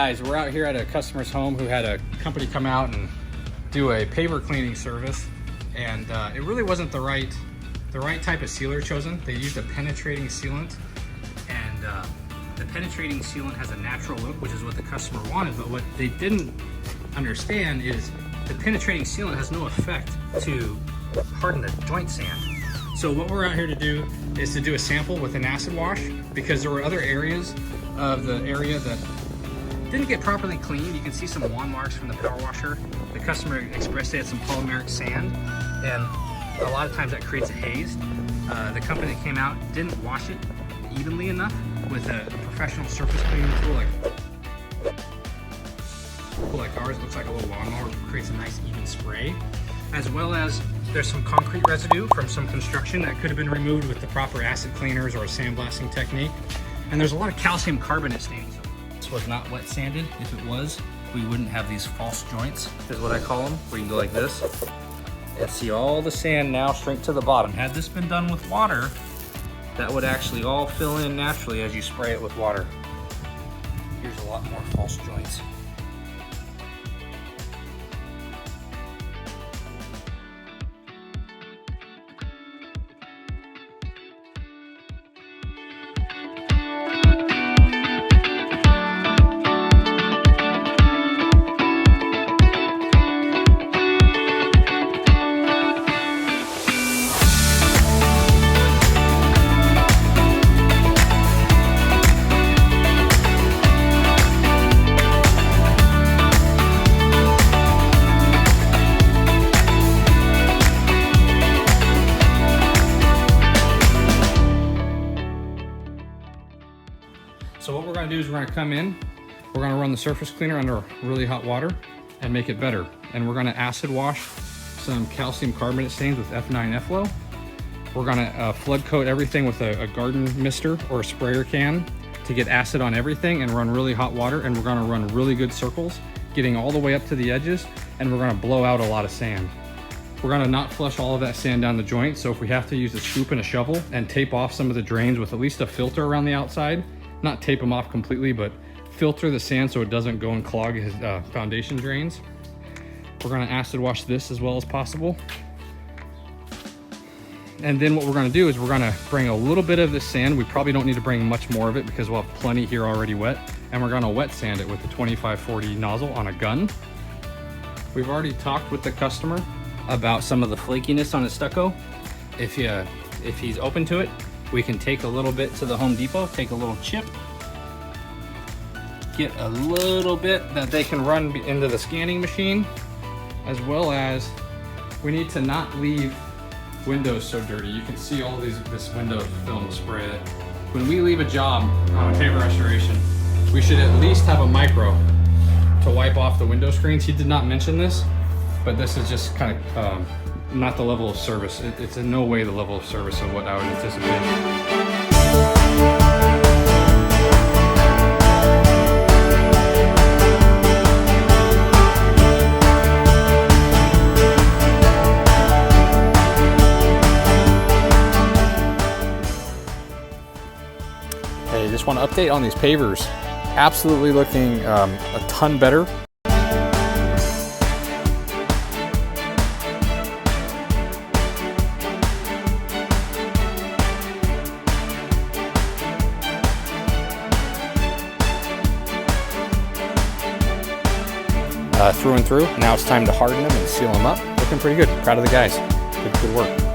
guys, we're out here at a customer's home who had a company come out and do a paver cleaning service, and it really wasn't the right type of sealer chosen. They used a penetrating sealant, and the penetrating sealant has a natural look, which is what the customer wanted, but what they didn't understand is the penetrating sealant has no effect to harden the joint sand. So what we're out here to do is to do a sample with an acid wash, because there were other areas of the area that didn't get properly cleaned. You can see some wand marks from the power washer. The customer expressed they had some polymeric sand, and a lot of times that creates a haze. The company that came out didn't wash it evenly enough with a professional surface cleaning tool like ours. Looks like a little lawnmower, creates a nice even spray. As well as there's some concrete residue from some construction that could have been removed with the proper acid cleaners or a sandblasting technique. And there's a lot of calcium carbonate stains. This was not wet sanded. If it was, we wouldn't have these false joints, is what I call them, where you can go like this and see all the sand now shrink to the bottom. Had this been done with water, that would actually all fill in naturally as you spray it with water. Here's a lot more false joints. So what we're going to do is we're going to come in, we're going to run the surface cleaner under really hot water and make it better. And we're going to acid wash some calcium carbonate stains with F9 Efflow. We're going to flood coat everything with a garden mister or a sprayer can to get acid on everything, and run really hot water, and we're going to run really good circles, getting all the way up to the edges, and we're going to blow out a lot of sand. We're going to not flush all of that sand down the joint, so if we have to use a scoop and a shovel and tape off some of the drains with at least a filter around the outside, not tape them off completely, but filter the sand so it doesn't go and clog his foundation drains. We're going to acid wash this as well as possible. And then what we're going to do is we're going to bring a little bit of this sand. We probably don't need to bring much more of it because we'll have plenty here already wet. And we're going to wet sand it with the 2540 nozzle on a gun. We've already talked with the customer about some of the flakiness on his stucco. If he's open to it, we can take a little bit to the Home Depot, take a little chip, get a little bit that they can run into the scanning machine, as well as we need to not leave windows so dirty. You can see all this window film spray. When we leave a job on a paver restoration, we should at least have a micro to wipe off the window screens. He did not mention this, but this is just kind of not the level of service. It's in no way the level of service of what I would anticipate. Hey, just want to update on these pavers. Absolutely looking a ton better. Through and through. Now it's time to harden them and seal them up. Looking pretty good. Proud of the guys. Good work.